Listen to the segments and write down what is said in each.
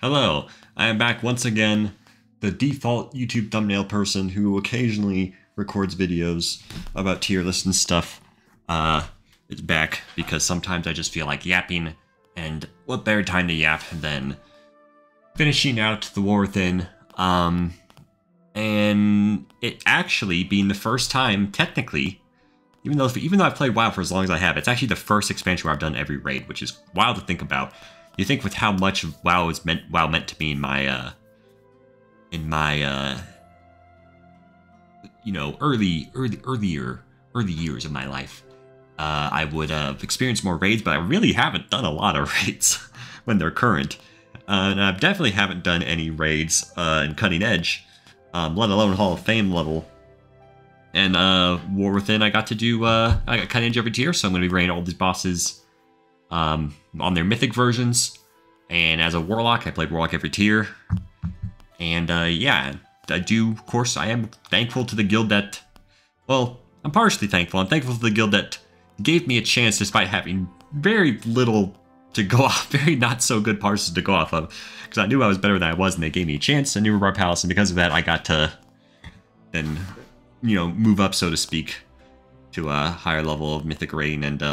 Hello, I am back once again, the default YouTube thumbnail person who occasionally records videos about tier lists and stuff. It's back because sometimes I just feel like yapping, and what better time to yap than finishing out The War Within, and it actually being the first time, technically, even though I've played WoW for as long as I have, it's actually the first expansion where I've done every raid, which is wild to think about. You think with how much WoW meant to me in my early years of my life, I would have experienced more raids, but I really haven't done a lot of raids when they're current, and I definitely haven't done any raids in Cutting Edge, let alone Hall of Fame level. And War Within, I got to do I got Cutting Edge every tier, so I'm going to be raiding all these bosses on their Mythic versions. And as a Warlock, I played Warlock every tier. And yeah, of course, I am thankful to the guild that, well, I'm partially thankful. I'm thankful to the guild that gave me a chance despite having very little to go off, very not so good parses to go off of. Because I knew I was better than I was, and they gave me a chance in New Bar Palace, and because of that, I got to then, move up, so to speak, to a higher level of Mythic rating. And,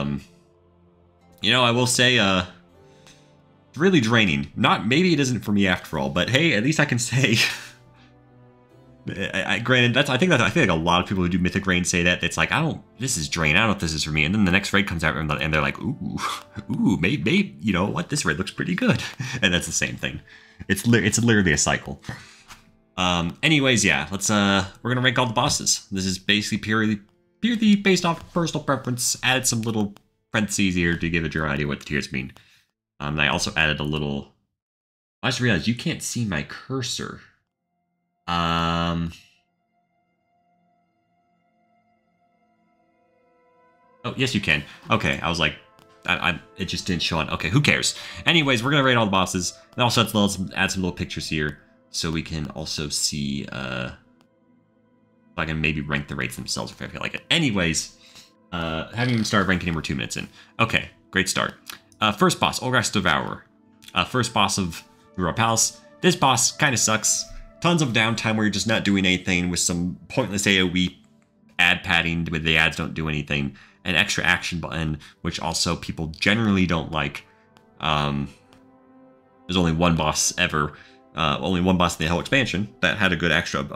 I will say, it's really draining. Maybe it isn't for me after all, but hey, at least I can say, granted, I feel like a lot of people who do Mythic rain say that. It's like, this is draining. I don't know if this is for me. And then the next raid comes out and they're like, ooh, maybe, you know what? This raid looks pretty good. And that's the same thing. It's literally a cycle. Anyways, yeah, we're gonna rank all the bosses. This is basically purely based off personal preference. Added some little parentheses here to give a general idea what the tiers mean. And I also added a little, I just realized you can't see my cursor. Oh, yes you can. Okay, I was like, it just didn't show on. Okay, who cares? Anyways, we're gonna rate all the bosses. And also add some little pictures here, so we can also see, if I can maybe rank the rates themselves if I feel like it. Anyways, haven't even started ranking him, we're 2 minutes in. Okay, great start. First boss, Olgrax Devourer. First boss of New Palace. This boss kind of sucks. Tons of downtime where you're just not doing anything with some pointless AoE ad padding, but the ads don't do anything. An extra action button, which also people generally don't like. There's only one boss ever. Only one boss in the whole expansion that had a good extra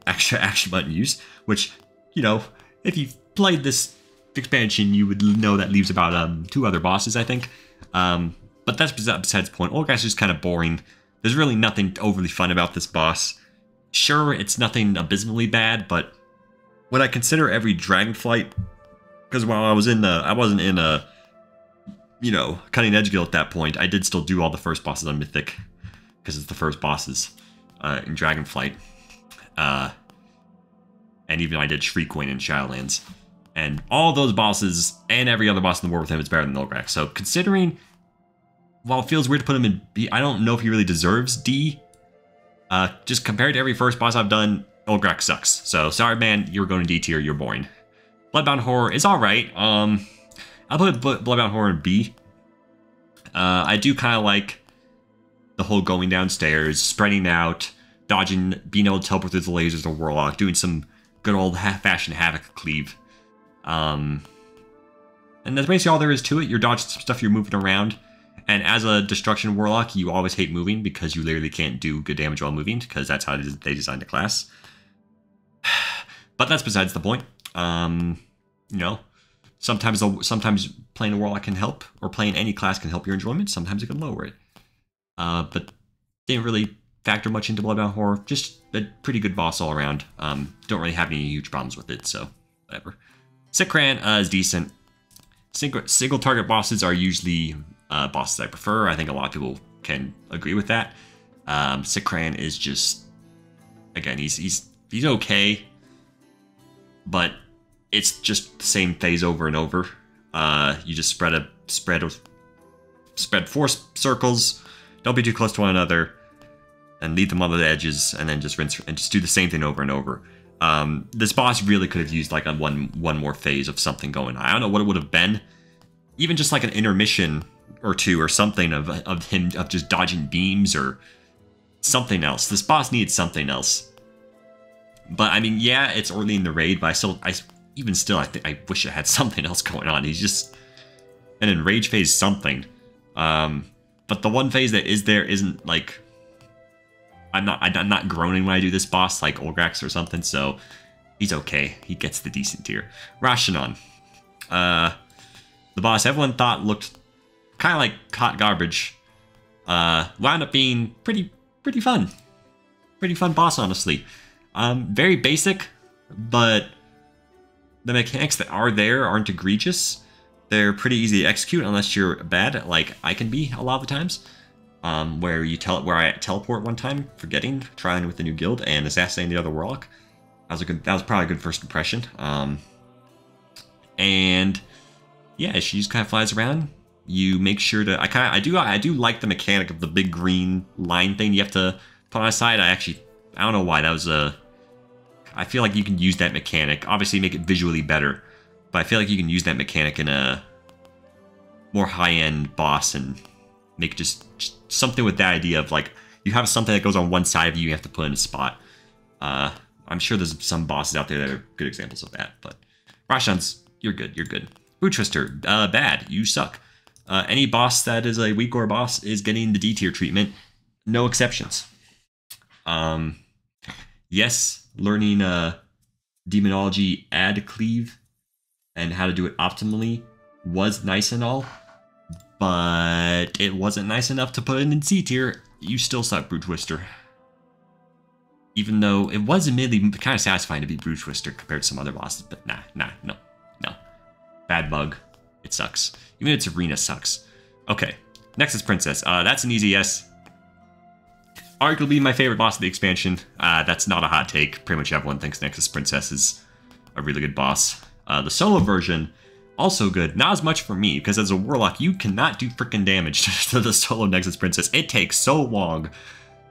action button use, which, if you've played this expansion, you would know that leaves about 2 other bosses, I think. But that's besides the point. Olgrax is just kind of boring. There's really nothing overly fun about this boss. Sure, it's nothing abysmally bad, but when I consider every Dragonflight, because while I wasn't in a, Cutting Edge guild at that point, I did still do all the first bosses on Mythic, because it's the first bosses in Dragonflight. And even I did Shriekwing in Shadowlands. And all those bosses, and every other boss in the War with him, is better than Olgrax. So considering, while it feels weird to put him in B, I don't know if he really deserves D. Just compared to every first boss I've done, Olgrax sucks. So sorry man, you're going to D tier, you're boring. Bloodbound Horror is alright. I'll put Bloodbound Horror in B. I do kind of like the whole going downstairs, spreading out, dodging, being able to teleport through the lasers of Warlock, doing some good old fashioned Havoc cleave. And that's basically all there is to it. You're dodging stuff, you're moving around. And as a Destruction Warlock, you always hate moving because you literally can't do good damage while moving, because that's how they designed the class. But that's besides the point. Sometimes playing a Warlock can help, or playing any class can help your enjoyment. Sometimes it can lower it. But didn't really factor much into Bloodbound Horror. Just a pretty good boss all around. Don't really have any huge problems with it, so whatever. Sikran is decent. Single target bosses are usually bosses I prefer. I think a lot of people can agree with that. Sikran is just, again, he's okay, but it's just the same phase over and over. You just spread 4 circles. Don't be too close to one another, and leave them on the edges, and then just rinse and just do the same thing over and over. This boss really could have used like a one more phase of something going on. I don't know what it would have been. Even just like an intermission or two or something of him just dodging beams or something else. This boss needed something else. But I mean, yeah, it's early in the raid, but I wish I had something else going on. He's just an enrage phase something. But the one phase that is there isn't like I'm not groaning when I do this boss like Olgrax or something, so he's okay. He gets the decent tier. Rashanon. The boss everyone thought looked kind of like hot garbage. Wound up being pretty fun. Pretty fun boss, honestly. Very basic, but the mechanics that are there aren't egregious. They're pretty easy to execute unless you're bad, like I can be a lot of the times. Where I teleport one time, forgetting, trying with the new guild, and assassinating the other warlock. That was probably a good first impression. And yeah, she just kind of flies around. You make sure to I do like the mechanic of the big green line thing you have to put on a side. I don't know why that was I feel like you can use that mechanic. Obviously make it visually better, but I feel like you can use that mechanic in a more high-end boss and make just something with that idea of like you have something that goes on one side of you have to put in a spot. I'm sure there's some bosses out there that are good examples of that, but Rashan's, you're good. Boot Twister, bad. You suck. Any boss that is a weak or boss is getting the D tier treatment. No exceptions. Yes, learning demonology add cleave and how to do it optimally was nice and all, but it wasn't nice enough to put it in C tier. You still suck, Boot Twister. Even though it was admittedly kind of satisfying to beat Boot Twister compared to some other bosses, but no. Bad bug. It sucks. Even its arena sucks. Okay, Nexus Princess. That's an easy yes. Arguably my favorite boss of the expansion. That's not a hot take. Pretty much everyone thinks Nexus Princess is a really good boss. The solo version, also good. Not as much for me, because as a warlock, you cannot do freaking damage to the solo Nexus Princess. It takes so long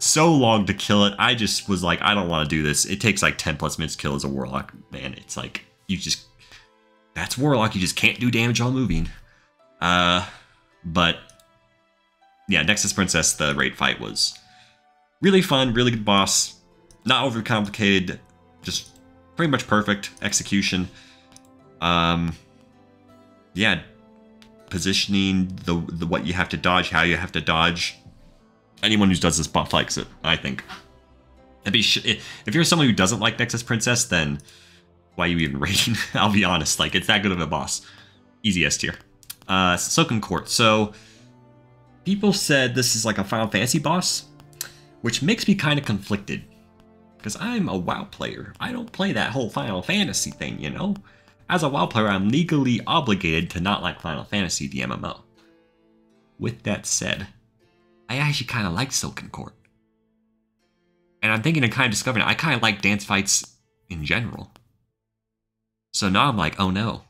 to kill it. I just was like, I don't want to do this. It takes like 10 plus minutes to kill as a warlock. Man, it's like, that's warlock. You just can't do damage while moving. But yeah, Nexus Princess, the raid fight was really fun, really good boss. Not overly complicated, just pretty much perfect execution. Yeah, positioning, the what you have to dodge, how you have to dodge. Anyone who does this buff likes it, I think. If you're someone who doesn't like Nexus Princess, then why are you even raiding? I'll be honest, like, it's that good of a boss. Easy S tier. Silken Court. So, people said this is like a Final Fantasy boss, which makes me kind of conflicted. Because I'm a WoW player. I don't play that whole Final Fantasy thing, you know? As a WoW player, I'm legally obligated to not like Final Fantasy, the MMO. With that said, I actually kind of like Silken Court. And I'm thinking of kind of discovering I kind of like dance fights in general. So now I'm like, oh no.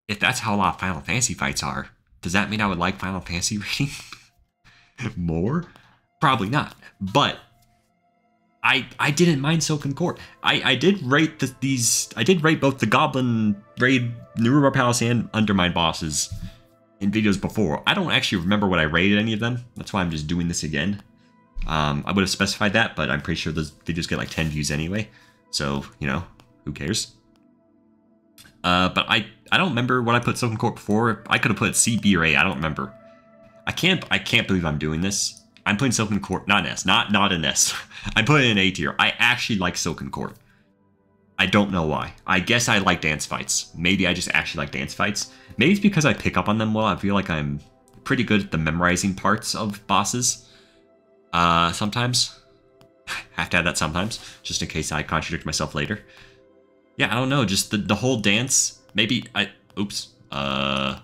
If that's how a lot of Final Fantasy fights are, does that mean I would like Final Fantasy rating more? Probably not. But I didn't mind Silken Court. I did rate I did rate both the Goblin raid, Nerura Palace, and Undermine bosses in videos before. I don't actually remember what I rated any of them. That's why I'm just doing this again. I would have specified that, but I'm pretty sure those videos get like 10 views anyway. So, you know, who cares? But I don't remember what I put Silken Court before. I could have put C, B, or A. I don't remember. I can't believe I'm doing this. I'm putting Silken Court, not an S, not an S. I'm putting it in A tier. I actually like Silken Court. I don't know why. I guess I like dance fights. Maybe I just actually like dance fights. Maybe it's because I pick up on them well. I feel like I'm pretty good at the memorizing parts of bosses. Sometimes. Have to add that sometimes, just in case I contradict myself later. Yeah, I don't know, just the whole dance. Maybe oops. Oh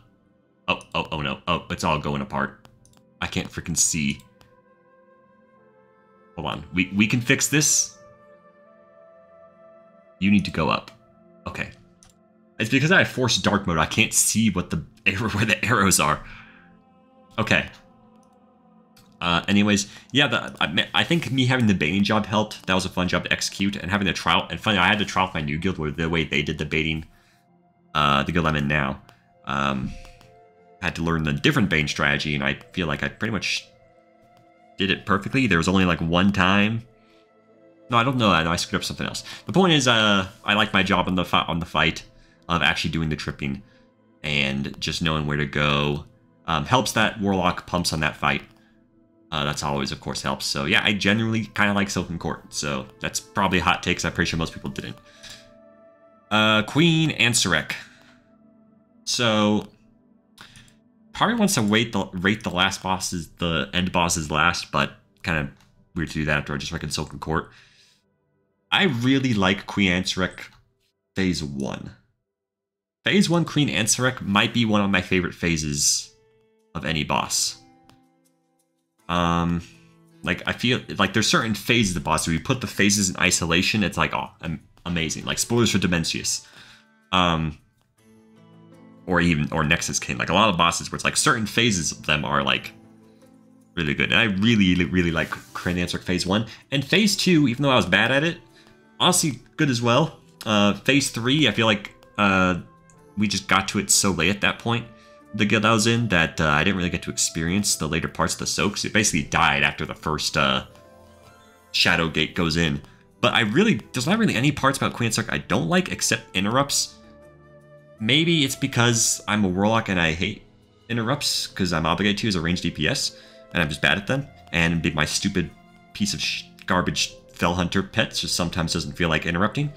no. Oh, it's all going apart. I can't freaking see. Hold on. We can fix this. You need to go up. Okay. It's because I forced dark mode. I can't see what where the arrows are. Okay. Anyways, yeah, I think me having the baiting job helped. That was a fun job to execute, and having the trial. And funny, I had to trial with my new guild where the way they did the baiting, the guild I'm in now, had to learn the different baiting strategy, and I feel like I pretty much did it perfectly. There was only like one time. No, I don't know. I screwed up something else. The point is, I like my job on the fight of actually doing the tripping and just knowing where to go. Helps that Warlock pumps on that fight. That's always, of course, helps. So yeah, I generally kind of like Silken Court. So that's probably a hot take, 'cause I'm pretty sure most people didn't. Queen Ansarek. So probably wants to rate the last bosses, the end bosses last, but kind of weird to do that after I just reckon Silken Court. I really like Queen Ansarek Phase 1. Phase 1 Queen Ansarek might be one of my favorite phases of any boss. Like, I feel like there's certain phases of the boss, where you put the phases in isolation, it's like, oh, amazing. Like, spoilers for Dimensius. Or Nexus King. Like, a lot of bosses where it's like certain phases of them are like really good. And I really, really like Queen Ansarek Phase 1. And Phase 2, even though I was bad at it, honestly good as well. Phase 3, I feel like we just got to it so late at that point, the guild I was in, that I didn't really get to experience the later parts of the soaks. It basically died after the first Shadow Gate goes in. But there's not really any parts about Queen Ansarek I don't like, except interrupts. Maybe it's because I'm a Warlock and I hate interrupts, because I'm obligated to as a ranged DPS, and I'm just bad at them. And my stupid piece of garbage Fell Hunter pet just sometimes doesn't feel like interrupting.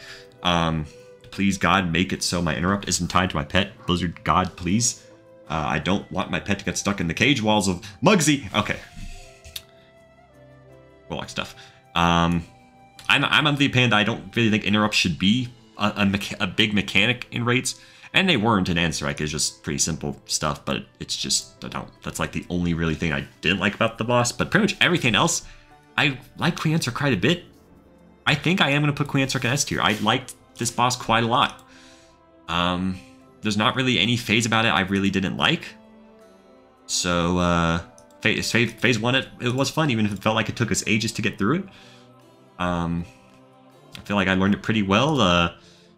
Please, God, make it so my interrupt isn't tied to my pet. Blizzard God, please. I don't want my pet to get stuck in the cage walls of Mugsy. Okay. Warlock stuff. I'm of the opinion that I don't really think interrupts should be a big mechanic in raids. And they weren't in Ansarek. It's just pretty simple stuff, but it's just, that's like the only really thing I didn't like about the boss. But pretty much everything else, I like Queen Ansarek quite a bit. I think I am going to put Queen Ansarek in S tier. I liked this boss quite a lot. There's not really any phase about it I really didn't like. So, phase 1, it was fun, even if it felt like it took us ages to get through it. I feel like I learned it pretty well.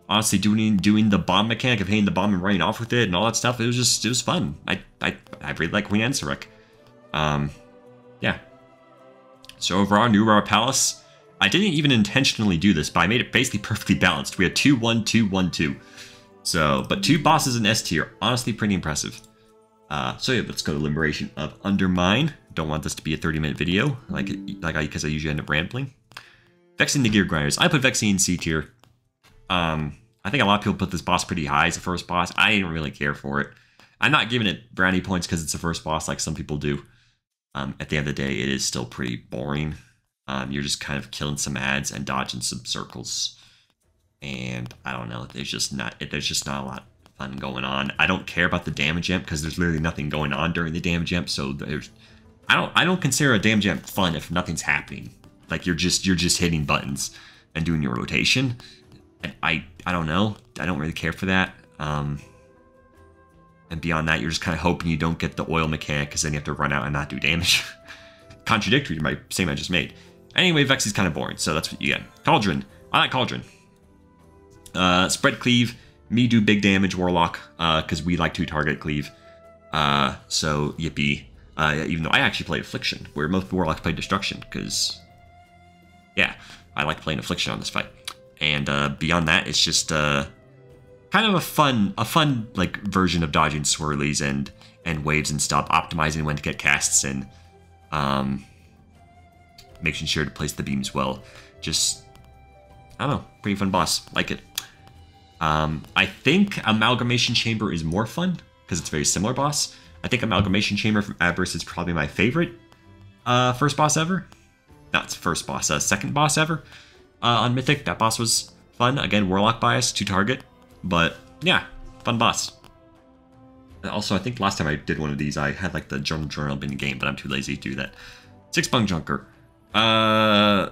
Honestly, doing the bomb mechanic of hitting the bomb and running off with it and all that stuff, it was fun. I really like Queen Ansarek. Yeah. So overall, New Aurora Palace, I didn't even intentionally do this, but I made it basically perfectly balanced. We had 2-1-2-1-2. So, but 2 bosses in S tier, honestly pretty impressive. So yeah, let's go to Liberation of Undermine. Don't want this to be a 30-minute video, because I usually end up rambling. Vexing the Gear Grinders. I put Vexing in C tier. I think a lot of people put this boss pretty high as the first boss. I didn't really care for it. I'm not giving it brownie points because it's the first boss like some people do. At the end of the day, it is still pretty boring. You're just kind of killing some ads and dodging some circles. And I don't know, there's just not a lot of fun going on. I don't care about the damage amp because there's literally nothing going on during the damage amp. So I don't consider a damage amp fun if nothing's happening. Like you're just hitting buttons and doing your rotation. And I don't know. I don't really care for that. And beyond that, you're just kind of hoping you don't get the oil mechanic because then you have to run out and not do damage. Contradictory to my statement I just made. Anyway, Vex is kind of boring, so that's what you get. Cauldron. I like Cauldron. Spread Cleave. Me do big damage Warlock, because we like to target Cleave. So, yippee. Even though I actually played Affliction, where most Warlocks play Destruction, because, yeah, I like playing Affliction on this fight. And beyond that, it's just kind of a fun like version of dodging swirlies and waves and stuff, optimizing when to get casts in, making sure to place the beams well. Just, I don't know, pretty fun boss. Like it. I think Amalgamation Chamber is more fun because it's a very similar boss. I think Amalgamation Chamber from Aberrus is probably my favorite first boss ever. Not first boss, second boss ever. On Mythic, that boss was fun. Again, Warlock bias to target, but yeah, fun boss. And also, I think last time I did one of these, I had like the journal in the game, but I'm too lazy to do that. 6-Bung Junker. I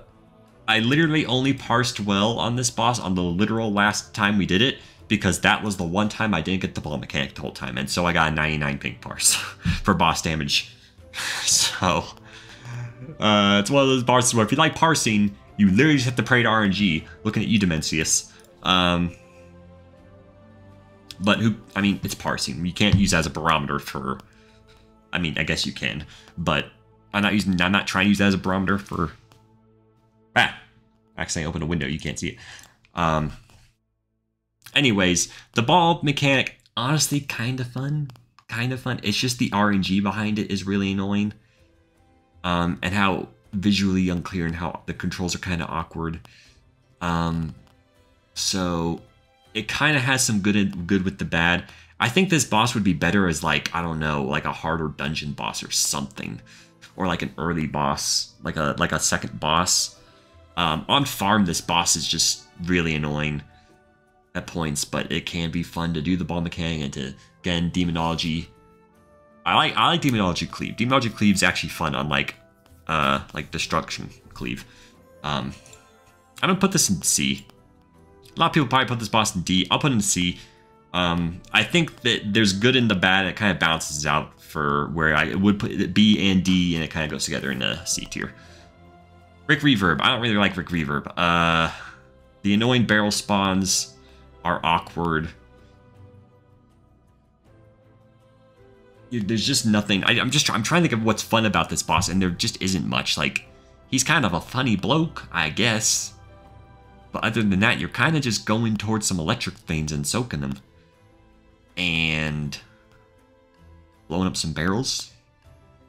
literally only parsed well on this boss on the literal last time we did it, because that was the one time I didn't get the ball mechanic the whole time, and so I got a 99 pink parse for boss damage. So, it's one of those bosses where if you like parsing, you literally just have to pray to RNG, looking at you, Dimensius. But I mean, it's parsing. You can't use it as a barometer for, I mean, I guess you can, but I'm not trying to use that as a barometer for... Accidentally opened a window, you can't see it. Anyways, the ball mechanic, honestly, kind of fun. It's just the RNG behind it is really annoying. And how visually unclear and how the controls are kind of awkward. So it kind of has some good with the bad. I think this boss would be better as, like, I don't know, like a harder dungeon boss or something. Or like an early boss, like a second boss. On farm, this boss is just really annoying at points, but it can be fun to do the ball mechanic and to, again, demonology. I like demonology cleave. Demonology cleave is actually fun, unlike like destruction cleave. I'm gonna put this in C. A lot of people probably put this boss in D. I'll put it in C. I think that there's good in the bad, and it kind of balances out for where I would put it B and D, and it kind of goes together in the C tier. Rick Reverb. I don't really like Rick Reverb. The annoying barrel spawns are awkward. There's just nothing. I'm trying to think of what's fun about this boss, and there just isn't much. Like, he's kind of a funny bloke, I guess. But other than that, you're kind of just going towards some electric things and soaking them. And blowing up some barrels.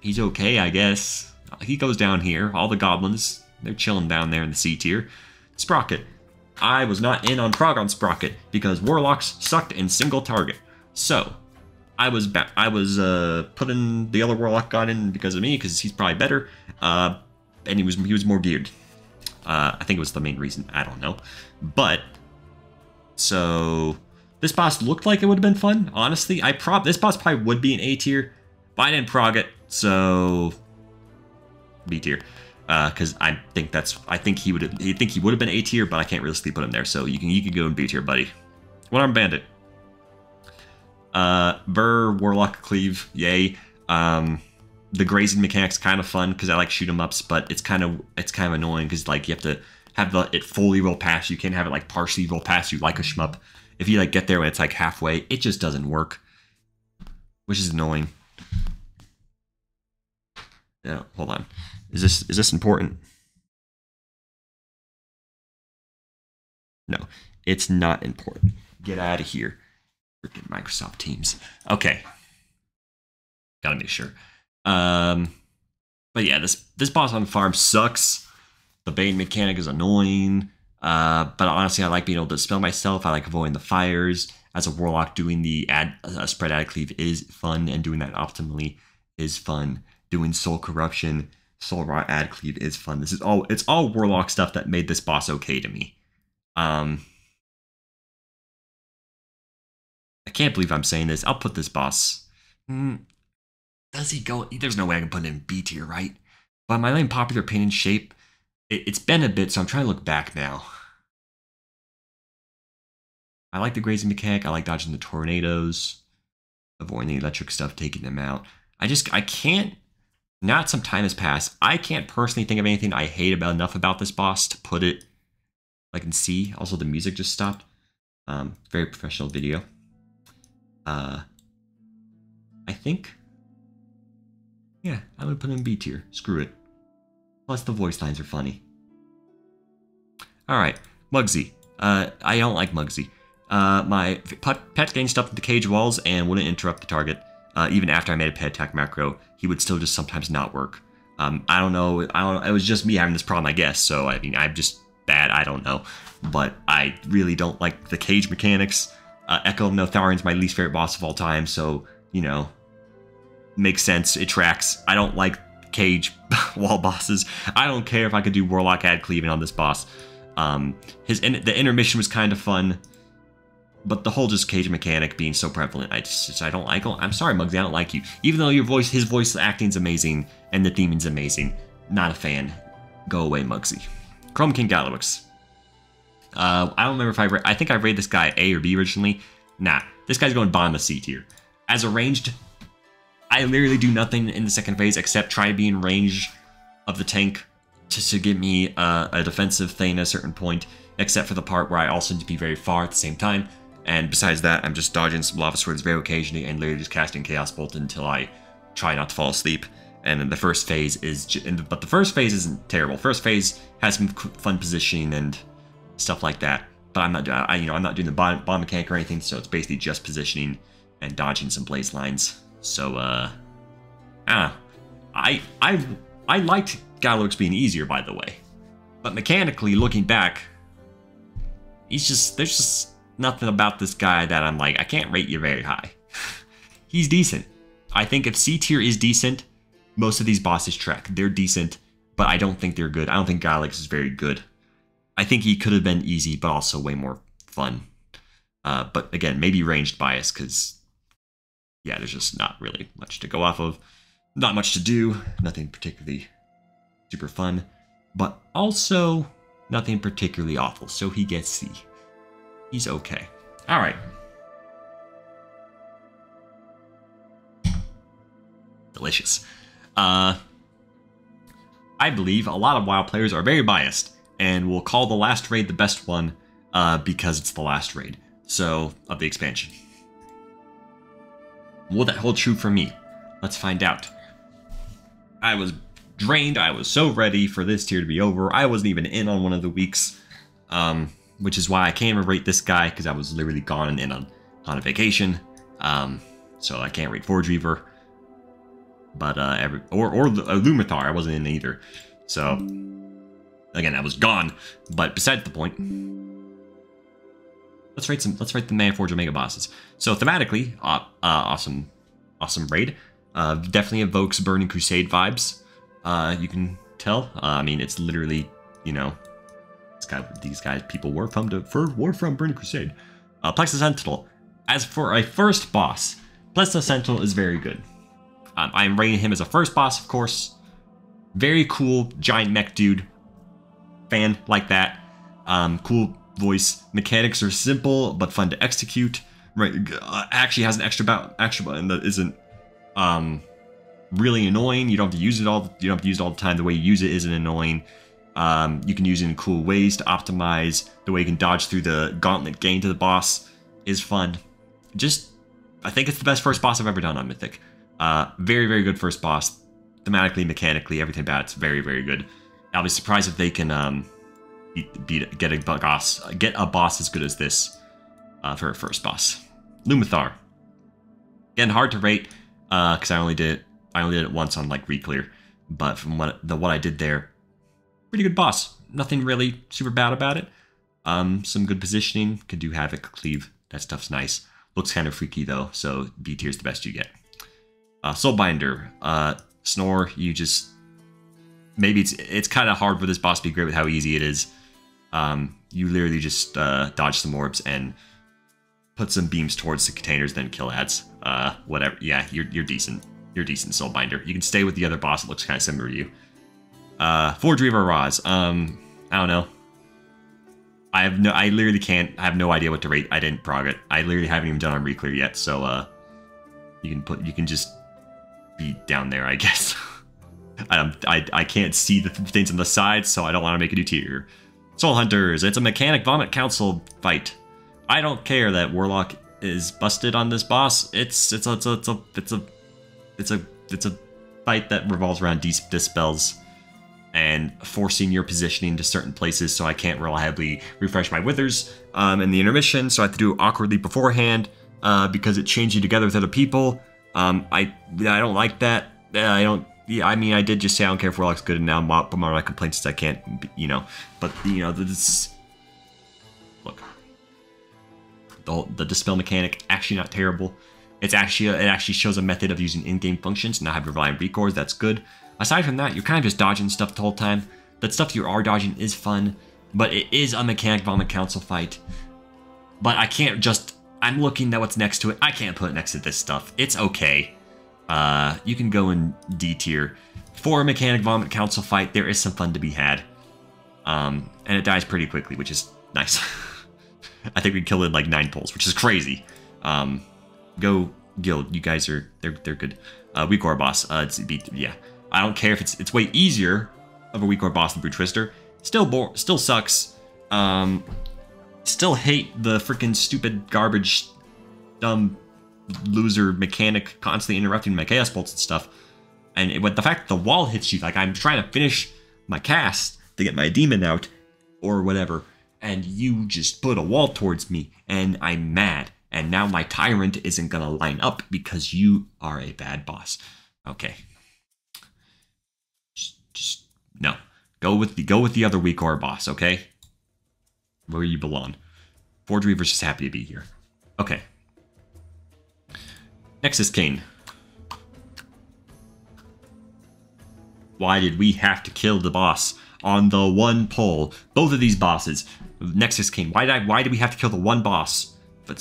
He's okay, I guess. He goes down here. All the goblins, they're chilling down there in the C tier. Sprocket. I was not in on Prog on Sprocket because Warlocks sucked in single target. So, I was putting the other Warlock god in because of me, because he's probably better. And he was more geared. I think it was the main reason. I don't know. But, so, this boss looked like it would have been fun, honestly. This boss probably would be an A tier, but I didn't prog it, so B tier. Because I think he would have been A tier, but I can't realistically put him there, so you can go in B tier, buddy. One Arm Bandit. Burr, Warlock, Cleave, yay. The grazing mechanic's kind of fun because I like shoot 'em ups, but it's kind of annoying because, like, you have to have it fully roll past you. You can't have it like partially roll past you like a shmup. If you like get there when it's like halfway, it just doesn't work, which is annoying. Yeah, hold on. Is this important? No, it's not important. Get out of here. Freaking Microsoft Teams. Okay. Gotta make sure. But yeah, this boss on farm sucks. The bane mechanic is annoying. But honestly, I like being able to dispel myself. I like avoiding the fires. As a warlock, doing the spread ad cleave is fun, and doing that optimally is fun. Doing soul corruption, soul rot ad cleave is fun. It's all warlock stuff that made this boss okay to me. I can't believe I'm saying this. I'll put this boss. Does he go? There's no way I can put him in B tier, right? But my main popular opinion shape, it's been a bit, so I'm trying to look back now. I like the grazing mechanic. I like dodging the tornadoes, avoiding the electric stuff, taking them out. I can't. Now that some time has passed, I can't personally think of anything I hate enough about this boss to put it like in C. Also, the music just stopped. Very professional video. I think. Yeah, I'm gonna put him in B tier. Screw it. Plus, the voice lines are funny. All right, Mugsy. I don't like Mugsy. My pet gained stuff with the cage walls and wouldn't interrupt the target. Even after I made a pet attack macro, he would still just sometimes not work. I don't know. It was just me having this problem, I guess. So I mean, I'm just bad. I don't know. But I really don't like the cage mechanics. Echo of Notharian's my least favorite boss of all time. So, you know, makes sense. It tracks. I don't like cage wall bosses. I don't care if I could do Warlock ad cleaving on this boss. The intermission was kind of fun. But the whole just cage mechanic being so prevalent, I don't like it. I'm sorry, Muggsy, I don't like you. Even though his voice acting's amazing and the theming's amazing, not a fan. Go away, Muggsy. Chrome King Galowix. I don't remember if I think I rated this guy A or B originally. Nah, this guy's going bottom of C tier. As a ranged, I literally do nothing in the second phase except try to be in range of the tank to get me a defensive thing at a certain point, except for the part where I also need to be very far at the same time. And besides that, I'm just dodging some lava swords very occasionally and literally just casting Chaos Bolt until I try not to fall asleep. And then the first phase is, but the first phase isn't terrible. First phase has some fun positioning and stuff like that. But I'm not, I'm not doing the bomb mechanic or anything. So it's basically just positioning and dodging some blaze lines. So, I liked Galux being easier, by the way. But mechanically, looking back, there's just nothing about this guy that I'm like, I can't rate you very high. He's decent. I think if C tier is decent, most of these bosses track. They're decent, but I don't think they're good. I don't think Galix is very good. I think he could have been easy, but also way more fun. But again, maybe ranged bias, because, yeah, there's just not really much to go off of. Not much to do. Nothing particularly super fun. But also, nothing particularly awful. So he gets C. He's okay. All right. Delicious. I believe a lot of WoW players are very biased and will call the last raid the best one because it's the last raid of the expansion. Will that hold true for me? Let's find out. I was drained. I was so ready for this tier to be over. I wasn't even in on one of the weeks, which is why I can't even rate this guy, because I was literally gone and in on a vacation. So I can't rate Forge Reaver. But or Lumathar, I wasn't in either. So again, I was gone. But besides the point, let's rate the Manforge Omega bosses. So thematically, awesome raid. Definitely evokes Burning Crusade vibes. You can tell. I mean, it's literally, these guys people were from Burning Crusade. Plexus Sentinel. As for a first boss, Plexus Sentinel is very good. I'm rating him as a first boss, of course. Very cool, giant mech dude. Fan like that. Cool voice. Mechanics are simple, but fun to execute. Right, actually has an extra button that isn't really annoying. You don't have to use it all. You don't have to use it all the time. The way you use it isn't annoying. You can use it in cool ways to optimize. The way you can dodge through the gauntlet gain to the boss is fun. I think it's the best first boss I've ever done on Mythic. Very, very good first boss. Thematically, mechanically, everything about it's very, very good. I'll be surprised if they can get a boss as good as this for a first boss. Lumathar. Again, hard to rate because I only did it once on like Reclear, but from what I did there, pretty good boss. Nothing really super bad about it. Some good positioning. Could do Havoc, Cleave. That stuff's nice. Looks kind of freaky though, so B tier is the best you get. Soulbinder, Snore, maybe it's kind of hard for this boss to be great with how easy it is. You literally just dodge some orbs and put some beams towards the containers, then kill ads. Whatever, yeah, you're decent. You're decent, Soulbinder. You can stay with the other boss, it looks kind of similar to you. Forge Reaver Roz, I don't know. I have no idea what to rate. I didn't prog it. I literally haven't even done on Reclear yet, so you can just be down there, I guess. I can't see the things on the sides, so I don't want to make a new tier. Soul Hunters, it's a Mechanic Vomit Council fight. I don't care that Warlock is busted on this boss. It's a fight that revolves around dispels and forcing your positioning to certain places, so I can't reliably refresh my withers in the intermission, so I have to do it awkwardly beforehand because it changed you together with other people. I don't like that. I did just say I don't care if Warlock's good, and now one of my complaints is I can't, but, this... Look. The Dispel mechanic, actually not terrible. It actually shows a method of using in-game functions, not have to rely on recores, that's good. Aside from that, you're kind of just dodging stuff the whole time. That stuff you are dodging is fun, but it is a Mechanic Vomit Council fight. But I can't I'm looking at what's next to it. I can't put it next to this stuff. It's okay. You can go in D tier. For a Mechanic Vomit Council fight, there is some fun to be had. And it dies pretty quickly, which is nice. I think we killed it in like 9 pulls, which is crazy. Go Guild, you guys they're good. Weak Core boss, yeah. I don't care if it's way easier of a Weak Core boss than Brute Twister. Still sucks. Still hate the freaking stupid garbage, dumb loser mechanic constantly interrupting my chaos bolts and stuff. And with the fact that the wall hits you, like I'm trying to finish my cast to get my demon out or whatever, and you just put a wall towards me, and I'm mad. And now my tyrant isn't gonna line up because you are a bad boss. Okay. Just no. Go with the other weak aura boss, okay? Where you belong. Forge Reaver's just happy to be here. Okay. Nexus King. Why did we have to kill the boss on the one pole? Both of these bosses. Nexus King. Why did we have to kill the one boss?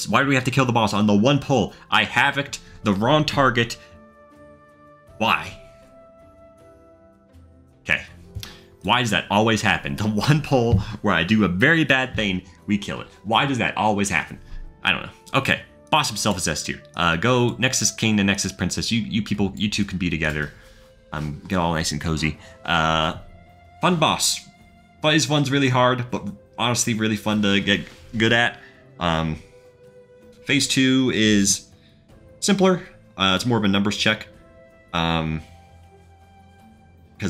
Why do we have to kill the boss on the one pole? I havocked the wrong target. Why? Okay. Why does that always happen? The one pole where I do a very bad thing, we kill it. Why does that always happen? I don't know. Okay. Boss himself is S tier. Go Nexus King and Nexus Princess. You people, you two can be together. Get all nice and cozy. Fun boss. Phase 1's really hard, but honestly really fun to get good at. Phase 2 is simpler. It's more of a numbers check. Because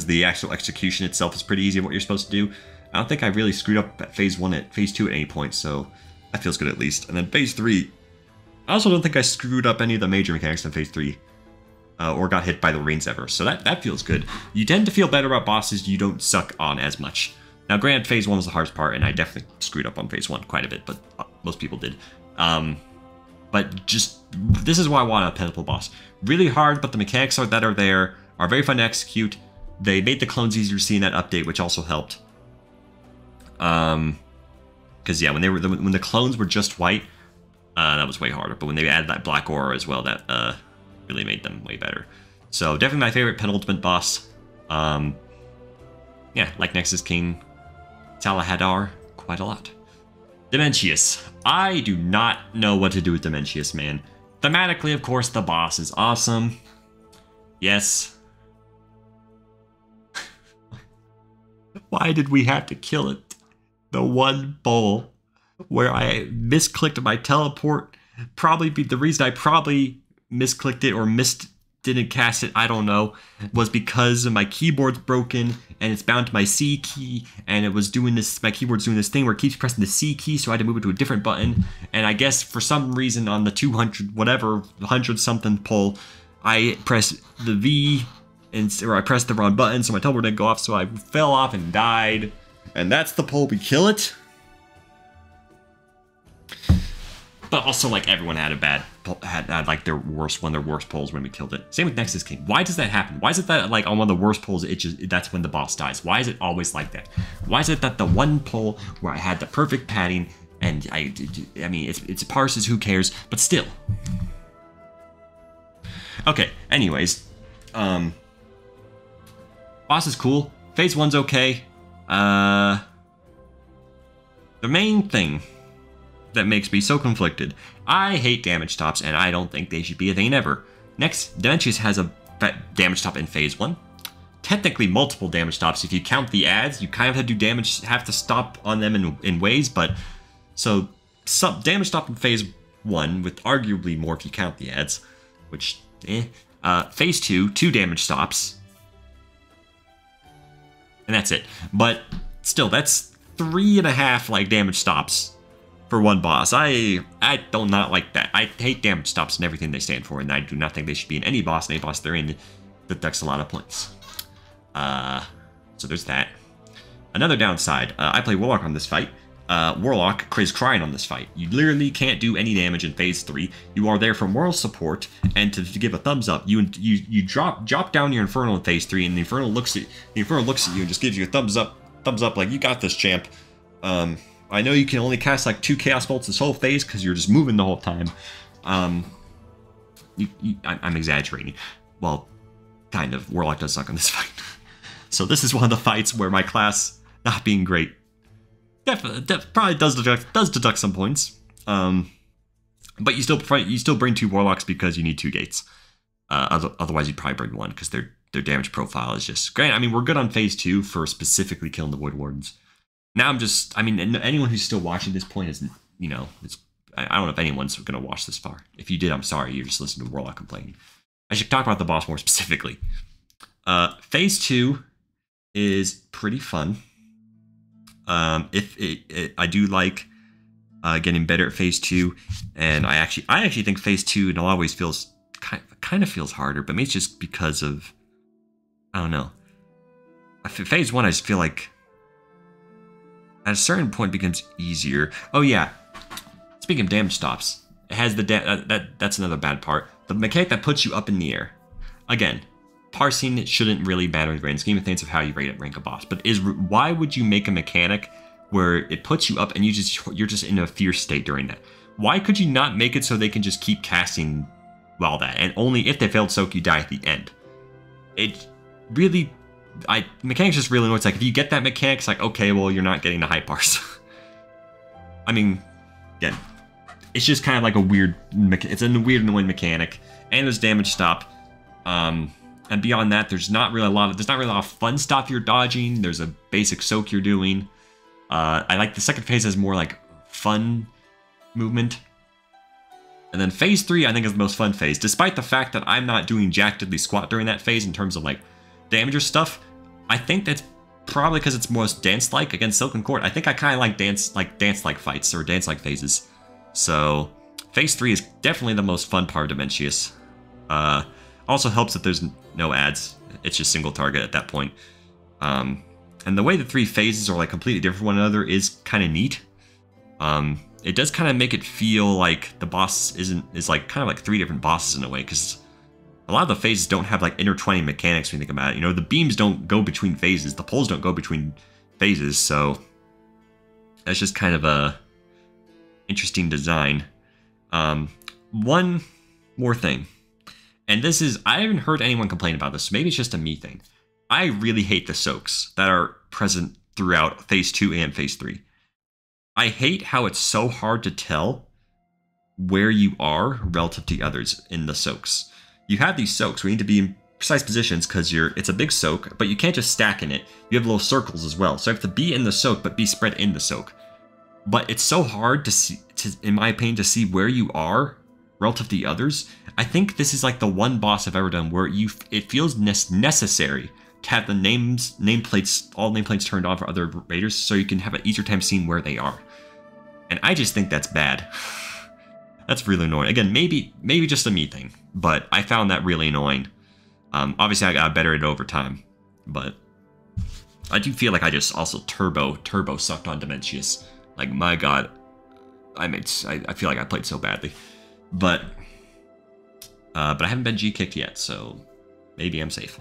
the actual execution itself is pretty easy of what you're supposed to do. I don't think I really screwed up at Phase 2 at any point, so that feels good at least. And then Phase 3, I also don't think I screwed up any of the major mechanics in Phase 3. Or got hit by the rains ever, so that feels good. You tend to feel better about bosses you don't suck on as much. Now granted, Phase 1 was the hardest part, and I definitely screwed up on Phase 1 quite a bit, but most people did. But just, this is why I want a Pinnacle boss. Really hard, but the mechanics that are there are very fun to execute. They made the clones easier to see in that update, which also helped. Because yeah, when the clones were just white, that was way harder. But when they added that black aura as well, that really made them way better. So definitely my favorite penultimate boss. Yeah, like Nexus King, Talahadar, quite a lot. Dementius. I do not know what to do with Dementius, man. Thematically, of course, the boss is awesome. Yes. Why did we have to kill it? The one bowl where I misclicked my teleport. Probably be the reason I probably misclicked it or didn't cast it, I don't know, was because my keyboard's broken and it's bound to my C key, and it was doing this, my keyboard's doing this thing where it keeps pressing the C key, so I had to move it to a different button. And I guess for some reason on the 200 whatever 100 something pull, I pressed the V or I pressed the wrong button, so my teleport didn't go off, so I fell off and died. And that's the pull we kill it. But also, like, everyone had a bad, had like their worst pulls when we killed it. Same with Nexus King. Why does that happen? Why is it that, like, on one of the worst pulls, that's when the boss dies? Why is it always like that? Why is it that the one pull where I had the perfect padding, and I mean, it's parses, who cares, but still. Okay, anyways. Boss is cool. Phase 1's okay. The main thing that makes me so conflicted. I hate damage tops, and I don't think they should be a thing ever. Next, Dementius has a damage top in Phase 1. Technically multiple damage tops. If you count the adds, you kind of have to stop on them in ways, but so some damage top in Phase 1 with arguably more if you count the adds, which Phase 2, 2 damage stops. And that's it. But still, that's 3.5 like damage stops for one boss. I do not like that. I hate damage stops and everything they stand for, and I do not think they should be in any boss. Any boss they're in deducts a lot of points. So there's that. Another downside, I play Warlock on this fight. Warlock is crying on this fight. You literally can't do any damage in Phase 3. You are there for moral support and to give a thumbs up. You drop down your Infernal in Phase 3, and the Infernal looks at you and just gives you a thumbs up like, you got this, champ. I know you can only cast like 2 Chaos Bolts this whole phase because you're just moving the whole time. I'm exaggerating. Well, kind of. Warlock does suck on this fight. So this is one of the fights where my class not being great probably does deduct some points. But you still bring 2 Warlocks because you need 2 gates. Otherwise you'd probably bring 1 because their damage profile is just great. I mean, we're good on Phase 2 for specifically killing the Void Wardens. Now I mean, anyone who's still watching this point is, you know, I don't know if anyone's going to watch this far. If you did, I'm sorry. You're just listening to Warlock complaining. I should talk about the boss more specifically. Phase 2 is pretty fun. I do like getting better at Phase 2, and I actually think Phase 2 in a lot of ways feels kind of feels harder, but maybe it's just because of, I don't know. Phase 1, I just feel like at a certain point it becomes easier. Oh yeah, speaking of damage stops, it has the that's another bad part. The mechanic that puts you up in the air. Again, parsing it shouldn't really matter in the grand scheme of things of how you rank a boss, but why would you make a mechanic where it puts you up and you're just in a fear state during that? Why could you not make it so they can just keep casting while that, and only if they failed soak you die at the end? It really, mechanics just really annoying. It's like if you get that mechanic, it's like, okay, well, you're not getting the high parse. I mean, again, it's just kind of like a weird, it's a weird annoying mechanic, and there's damage stop. And beyond that, there's not really a lot of fun stuff you're dodging. There's a basic soak you're doing. I like the second phase has more like fun movement. And then phase 3, I think, is the most fun phase, despite the fact that I'm not doing jack diddly squat during that phase in terms of like damage or stuff. I think that's probably because it's more dance-like against Silken Court. I think I kind of like dance-like fights or dance-like phases. So phase 3 is definitely the most fun part of Dementius. Also helps that there's no ads. It's just single target at that point. And the way the 3 phases are like completely different from one another is kind of neat. It does kind of make it feel like the boss is like kind of like 3 different bosses in a way, because a lot of the phases don't have like intertwining mechanics when you think about it. You know, the beams don't go between phases, the poles don't go between phases, so that's just kind of a interesting design. One more thing. And this is, I haven't heard anyone complain about this, so maybe it's just a me thing. I really hate the soaks that are present throughout Phase 2 and Phase 3. I hate how it's so hard to tell where you are relative to others in the soaks. You have these soaks where you need to be in precise positions because it's a big soak, but you can't just stack in it. You have little circles as well, so you have to be in the soak, but be spread in the soak. But it's so hard to see, in my opinion, to see where you are relative to the others. I think this is like the one boss I've ever done where it feels necessary to have the all nameplates turned on for other raiders so you can have an easier time seeing where they are. And I just think that's bad. That's really annoying. Again, maybe just a me thing, but I found that really annoying. Obviously I got better at it over time, but I do feel like I just also turbo sucked on Dementius. Like, my god, I feel like I played so badly. But I haven't been G-kicked yet, so maybe I'm safe.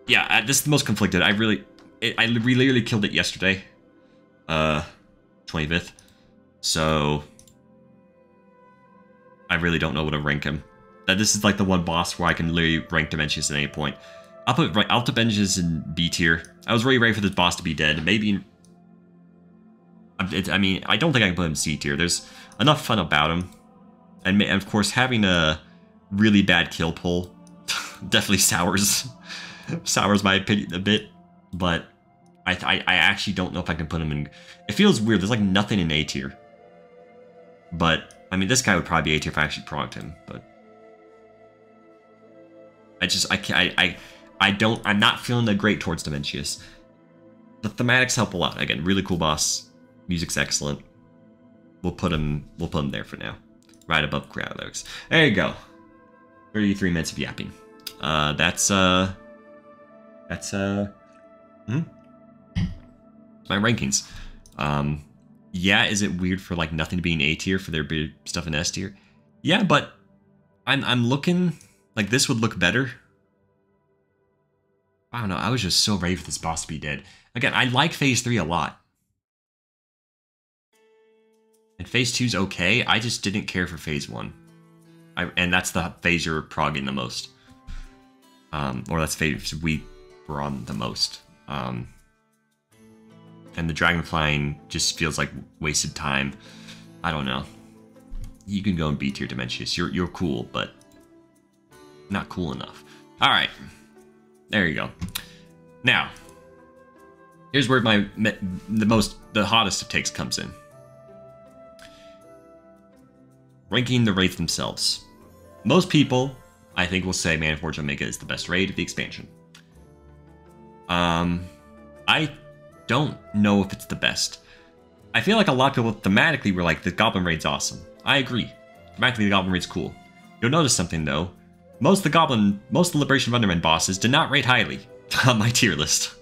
Yeah, this is the most conflicted. I literally killed it yesterday, 25th. So I really don't know what to rank him. This is like the one boss where I can literally rank Dementius at any point. I'll put Dementius in B tier. I was really ready for this boss to be dead. Maybe. I mean, I don't think I can put him in C tier. There's enough fun about him. And of course, having a really bad kill pull definitely sours my opinion a bit. But I actually don't know if I can put him in. It feels weird. There's like nothing in A tier. But I mean, this guy would probably be A tier if I actually progged him. But I'm not feeling that great towards Dementius. The thematics help a lot. Again, really cool boss. Music's excellent. We'll put him there for now. Right above crowd lyrics. There you go. 33 minutes of yapping. That's my rankings. Yeah, is it weird for like nothing to be in A tier for there to be stuff in S tier? Yeah, but I'm looking like this would look better. I don't know, I was just so ready for this boss to be dead. Again, I like Phase 3 a lot. And Phase 2's okay, I just didn't care for Phase 1. And that's the phase you're progging the most. Or that's phase we were on the most. And the dragon flying just feels like wasted time. I don't know. You can go and B tier Dementius. You're cool, but not cool enough. Alright. There you go. Now, here's where the hottest of takes comes in. Ranking the wraiths themselves. Most people I think we'll say Mana Forge Omega is the best raid of the expansion. I don't know if it's the best. I feel like a lot of people thematically were like, the Goblin raid's awesome. I agree. Thematically, the Goblin raid's cool. You'll notice something though. Most of the Liberation of Undermen bosses did not rate highly on my tier list.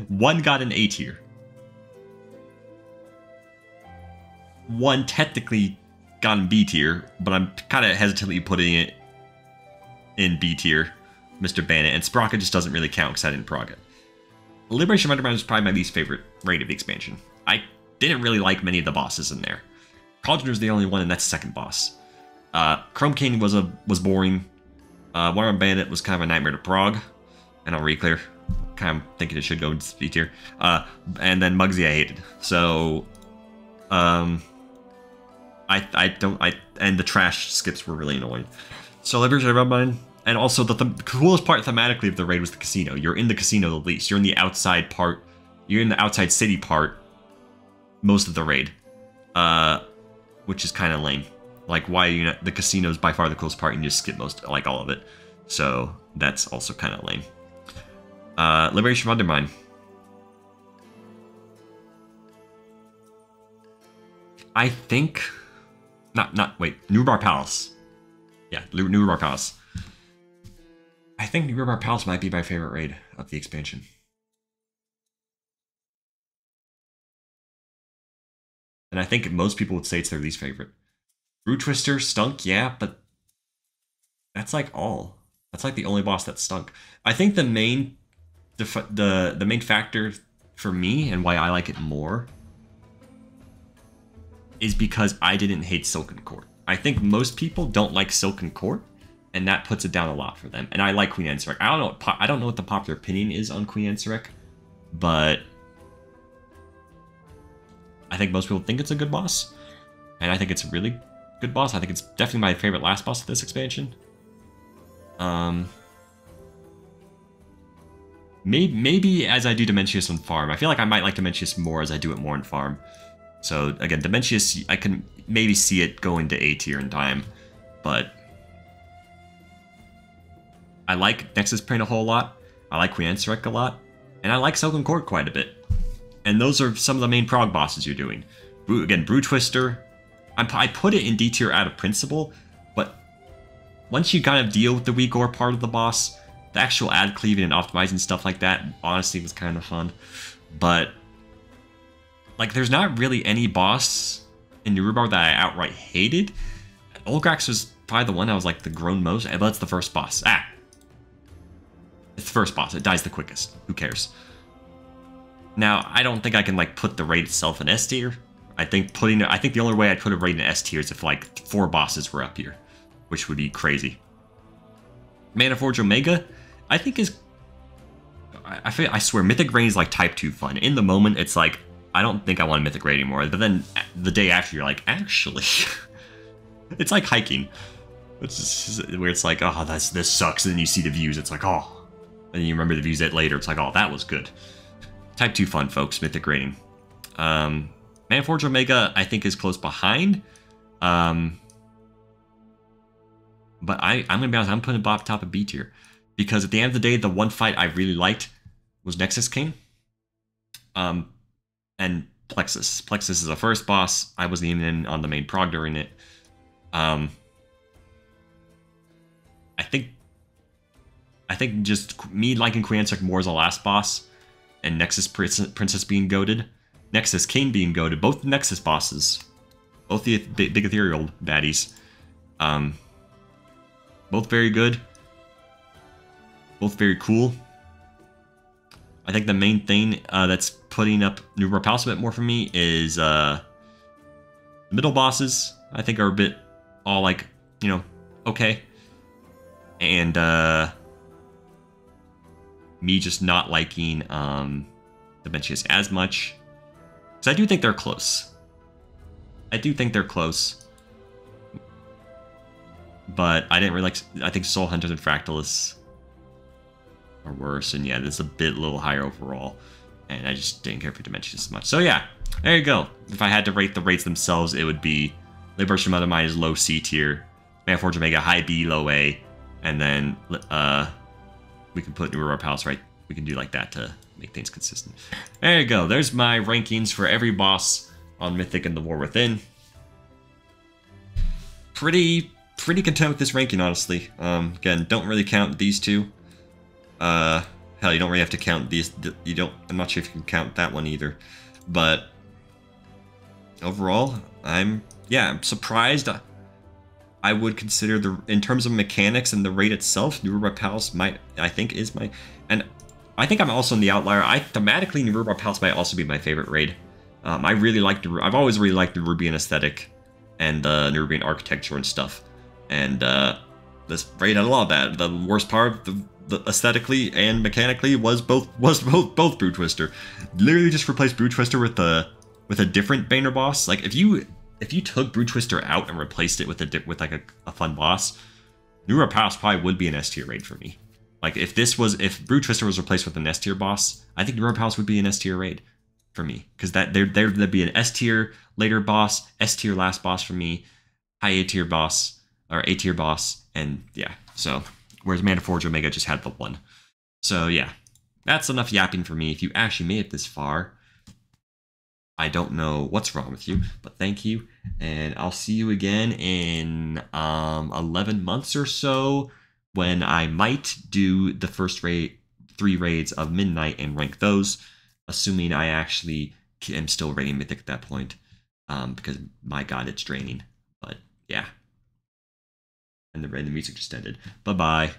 One got an A tier. One technically got in B tier, but I'm kind of hesitantly putting it in B tier, Mr. Bandit, and Sprocket just doesn't really count because I didn't prog it. Liberation of Underground is probably my least favorite raid of the expansion. I didn't really like many of the bosses in there. Cauldroner's the only one, and that's the second boss. Chrome King was boring. One-Armed Bandit was kind of a nightmare to prog, and I'll reclear. Kind of thinking it should go into B tier. And then Mugsy I hated. So, and the trash skips were really annoying. So Liberation of Underground. And also, the coolest part thematically of the raid was the casino. You're in the casino the least. You're in the outside part. You're in the outside city part most of the raid. Which is kind of lame. Like, why you know, the casino is by far the coolest part and you just skip all of it. So, that's also kind of lame. Liberation of Undermine. I think... wait. Nubar Palace. Yeah, Nubar Palace. I think Nubar Palace might be my favorite raid of the expansion. And I think most people would say it's their least favorite. Brew Twister stunk, yeah, but that's like all. That's like the only boss that stunk. I think the main factor for me and why I like it more is because I didn't hate Silken Court. I think most people don't like Silken Court, and that puts it down a lot for them. And I like Queen Ansarek. I don't know what the popular opinion is on Queen Ansarek, but I think most people think it's a good boss, and I think it's a really good boss. I think it's definitely my favorite last boss of this expansion. Maybe as I do Dementius on farm. I feel like I might like Dementius more as I do it more on farm. So again, Dementius, I can maybe see it going to A tier in time, but I like Nexus Pain a whole lot. I like Queen Ansarek a lot, and I like Silken Court quite a bit. And those are some of the main prog bosses you're doing. Again, Brew Twister. I put it in D tier out of principle, but once you kind of deal with the weak ore part of the boss, the actual ad cleaving and optimizing stuff like that honestly was kind of fun. But like, there's not really any boss in Nurubar that I outright hated. Olgrax was probably the one I was like the grown most, but it's the first boss. It's the first boss. It dies the quickest. Who cares? Now, I don't think I can like put the raid itself in S tier. I think the only way I'd put a raid in S tier is if like 4 bosses were up here, which would be crazy. Mana Forge Omega, I think is... I swear, Mythic raid is like type 2 fun. In the moment, it's like, I don't think I want a Mythic raid anymore. But then the day after, you're like, actually... it's like hiking. It's just, where it's like, oh, this sucks. And then you see the views, it's like, oh. And then you remember the views later, it's like, oh, that was good. Type 2 fun, folks, Mythic rating. Mana Forge Omega, I think, is close behind. But I'm going to be honest, I'm putting it top of B tier. Because at the end of the day, the one fight I really liked was Nexus King. And Plexus. Plexus is the first boss. I wasn't even in on the main prog during it. I think just me liking Queen Ansarek more as a last boss, and Nexus Princess being goated, Nexus King being goated, both the Nexus bosses, both the big ethereal baddies, both very good, both very cool. I think the main thing that's putting up Nurubar Palace a bit more for me is the middle bosses. I think are a bit all like, you know, okay, and me just not liking Dementius as much, because I do think they're close. But I didn't really like. I think Soul Hunters and Fractalus are worse, and yeah, this is a little higher overall. And I just didn't care for Dementius as much. So yeah, there you go. If I had to rate the rates themselves, it would be Liberation of Undermine is low C tier, Mana Forge Omega high B, low A, and then we can put New River Palace right. We can do like that to make things consistent. There you go. There's my rankings for every boss on Mythic and the War Within. Pretty content with this ranking, honestly. Again, don't really count these two. Hell, you don't really have to count these. You don't. I'm not sure if you can count that one either. But overall, I'm surprised. I would consider in terms of mechanics and the raid itself, New River Palace I think is my, and I think I'm also in the outlier. Thematically, New River Palace might also be my favorite raid. I really like I've always really liked the Nerubian aesthetic and the Nerubian architecture and stuff. And this raid had a lot of that. The worst part, the aesthetically and mechanically, was both Brew Twister. Literally just replaced Brew Twister with a different Banner boss. Like if you took Brew Twister out and replaced it with a fun boss, New River Palace probably would be an S tier raid for me. Like if Brew Twister was replaced with an S tier boss, I think New River Palace would be an S tier raid for me, because there'd be an S tier later boss, S tier last boss for me, high A tier boss or A tier boss, and yeah. So whereas Mana Forge Omega just had the one. So yeah, that's enough yapping for me. If you actually made it this far, I don't know what's wrong with you, but thank you, and I'll see you again in 11 months or so, when I might do the first 3 raids of Midnight and rank those, assuming I actually am still raiding Mythic at that point, because my god, it's draining. But yeah, and the music just ended. Bye bye.